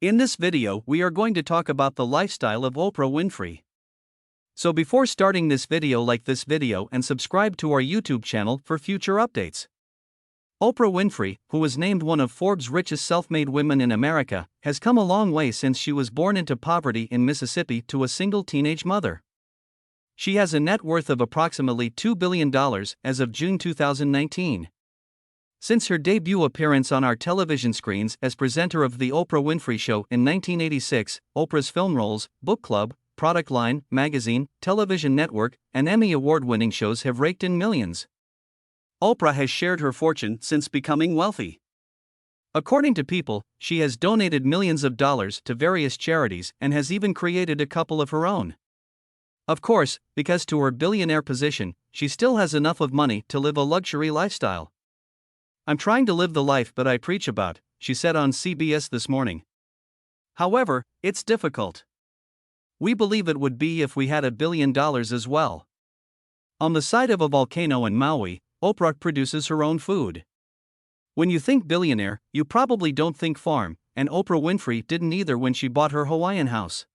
In this video, we are going to talk about the lifestyle of Oprah Winfrey. So before starting this video, like this video and subscribe to our YouTube channel for future updates. Oprah Winfrey, who was named one of Forbes' richest self-made women in America, has come a long way since she was born into poverty in Mississippi to a single teenage mother. She has a net worth of approximately $2 billion as of June 2019. Since her debut appearance on our television screens as presenter of The Oprah Winfrey Show in 1986, Oprah's film roles, book club, product line, magazine, television network, and Emmy award-winning shows have raked in millions. Oprah has shared her fortune since becoming wealthy. According to People, she has donated millions of dollars to various charities and has even created a couple of her own. Of course, because to her billionaire position, she still has enough of money to live a luxury lifestyle. "I'm trying to live the life that I preach about," she said on CBS This Morning. However, it's difficult. "We believe it would be if we had $1 billion as well." On the side of a volcano in Maui, Oprah produces her own food. When you think billionaire, you probably don't think farm, and Oprah Winfrey didn't either when she bought her Hawaiian house.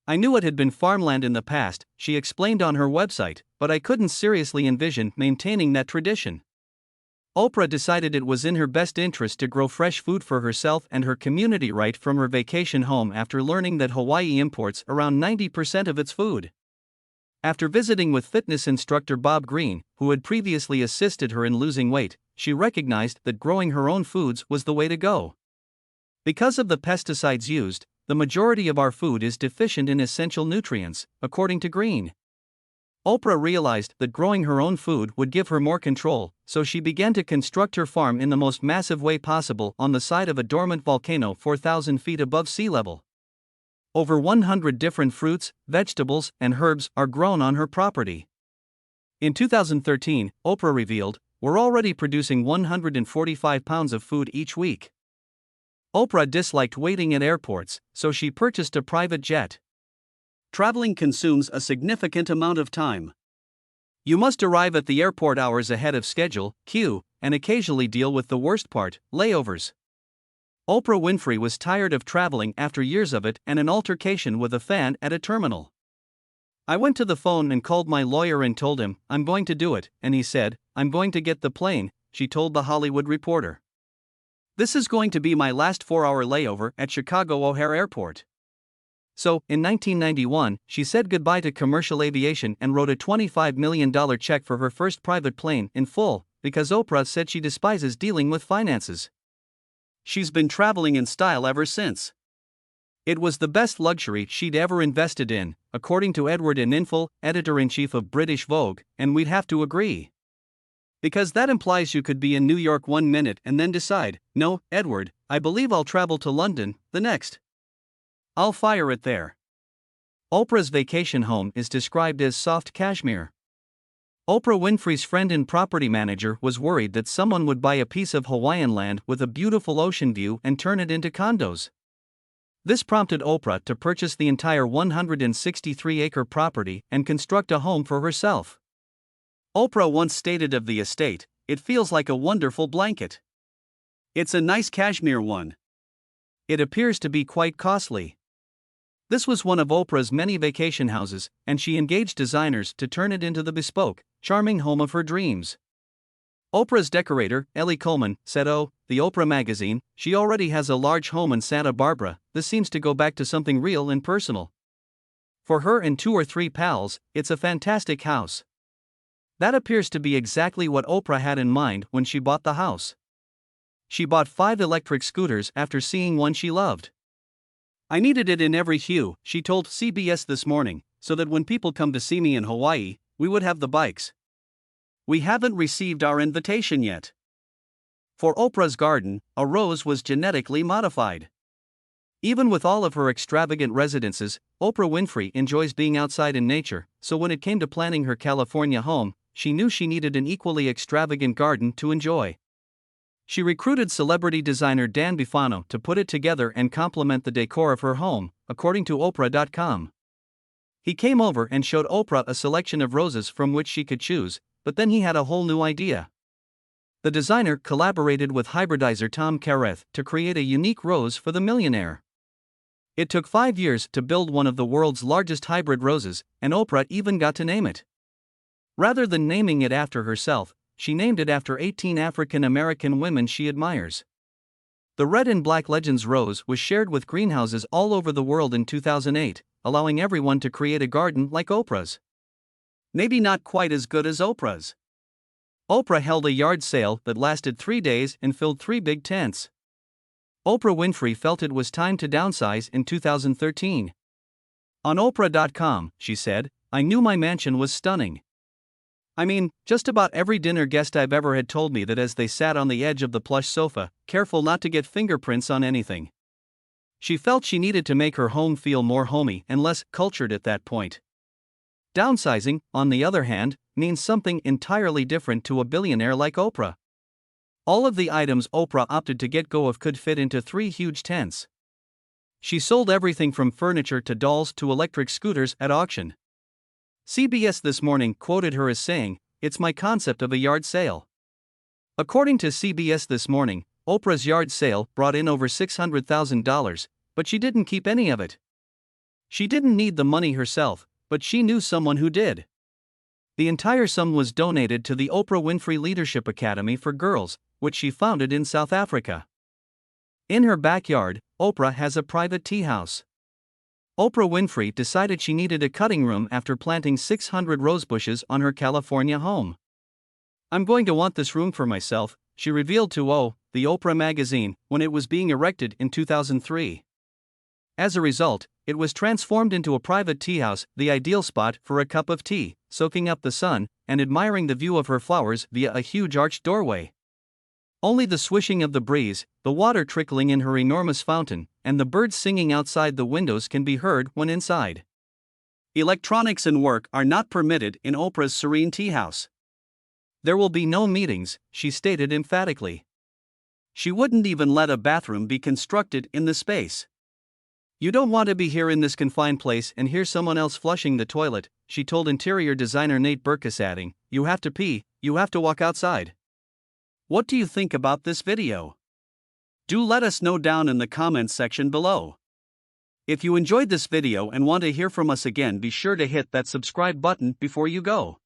"I knew it had been farmland in the past," she explained on her website, "but I couldn't seriously envision maintaining that tradition." Oprah decided it was in her best interest to grow fresh food for herself and her community right from her vacation home after learning that Hawaii imports around 90% of its food. After visiting with fitness instructor Bob Green, who had previously assisted her in losing weight, she recognized that growing her own foods was the way to go. "Because of the pesticides used, the majority of our food is deficient in essential nutrients," according to Green. Oprah realized that growing her own food would give her more control, so she began to construct her farm in the most massive way possible on the side of a dormant volcano 4,000 feet above sea level. Over 100 different fruits, vegetables, and herbs are grown on her property. In 2013, Oprah revealed, "We're already producing 145 pounds of food each week." Oprah disliked waiting at airports, so she purchased a private jet. Traveling consumes a significant amount of time. You must arrive at the airport hours ahead of schedule, queue, and occasionally deal with the worst part, layovers. Oprah Winfrey was tired of traveling after years of it and an altercation with a fan at a terminal. "I went to the phone and called my lawyer and told him, 'I'm going to do it,' and he said, 'I'm going to get the plane,'" she told The Hollywood Reporter. "This is going to be my last 4-hour layover at Chicago O'Hare Airport." So, in 1991, she said goodbye to commercial aviation and wrote a $25 million check for her first private plane in full, because Oprah said she despises dealing with finances. She's been traveling in style ever since. It was the best luxury she'd ever invested in, according to Edward Ninful, editor-in-chief of British Vogue, and we'd have to agree. Because that implies you could be in New York one minute and then decide, "No, Edward, I believe I'll travel to London," the next. "I'll fire it there." Oprah's vacation home is described as soft cashmere. Oprah Winfrey's friend and property manager was worried that someone would buy a piece of Hawaiian land with a beautiful ocean view and turn it into condos. This prompted Oprah to purchase the entire 163-acre property and construct a home for herself. Oprah once stated of the estate, "It feels like a wonderful blanket. It's a nice cashmere one. It appears to be quite costly." This was one of Oprah's many vacation houses, and she engaged designers to turn it into the bespoke, charming home of her dreams. Oprah's decorator, Ellie Coleman, said, "Oh, the Oprah magazine, she already has a large home in Santa Barbara. This seems to go back to something real and personal. For her and 2 or 3 pals, it's a fantastic house." That appears to be exactly what Oprah had in mind when she bought the house. She bought 5 electric scooters after seeing one she loved. "I needed it in every hue," she told CBS This Morning, "so that when people come to see me in Hawaii, we would have the bikes. We haven't received our invitation yet." For Oprah's garden, a rose was genetically modified. Even with all of her extravagant residences, Oprah Winfrey enjoys being outside in nature, so when it came to planning her California home, she knew she needed an equally extravagant garden to enjoy. She recruited celebrity designer Dan Bifano to put it together and complement the decor of her home, according to Oprah.com. He came over and showed Oprah a selection of roses from which she could choose, but then he had a whole new idea. The designer collaborated with hybridizer Tom Careth to create a unique rose for the millionaire. It took 5 years to build one of the world's largest hybrid roses, and Oprah even got to name it. Rather than naming it after herself, she named it after 18 African American women she admires. The red and black Legends rose was shared with greenhouses all over the world in 2008, allowing everyone to create a garden like Oprah's. Maybe not quite as good as Oprah's. Oprah held a yard sale that lasted 3 days and filled 3 big tents. Oprah Winfrey felt it was time to downsize in 2013. On Oprah.com, she said, "I knew my mansion was stunning. I mean, just about every dinner guest I've ever had told me that as they sat on the edge of the plush sofa, careful not to get fingerprints on anything." She felt she needed to make her home feel more homey and less cultured at that point. Downsizing, on the other hand, means something entirely different to a billionaire like Oprah. All of the items Oprah opted to get go of could fit into 3 huge tents. She sold everything from furniture to dolls to electric scooters at auction. CBS This Morning quoted her as saying, "It's my concept of a yard sale." According to CBS This Morning, Oprah's yard sale brought in over $600,000, but she didn't keep any of it. She didn't need the money herself, but she knew someone who did. The entire sum was donated to the Oprah Winfrey Leadership Academy for Girls, which she founded in South Africa. In her backyard, Oprah has a private tea house. Oprah Winfrey decided she needed a cutting room after planting 600 rose bushes on her California home. "I'm going to want this room for myself," she revealed to the Oprah magazine when it was being erected in 2003. As a result, it was transformed into a private tea house, the ideal spot for a cup of tea, soaking up the sun, and admiring the view of her flowers via a huge arched doorway. Only the swishing of the breeze, the water trickling in her enormous fountain, and the birds singing outside the windows can be heard when inside. Electronics and work are not permitted in Oprah's serene tea house. There will be no meetings, she stated emphatically. She wouldn't even let a bathroom be constructed in the space. "You don't want to be here in this confined place and hear someone else flushing the toilet," she told interior designer Nate Berkus, adding, "You have to pee, you have to walk outside." What do you think about this video? Do let us know down in the comments section below. If you enjoyed this video and want to hear from us again, be sure to hit that subscribe button before you go.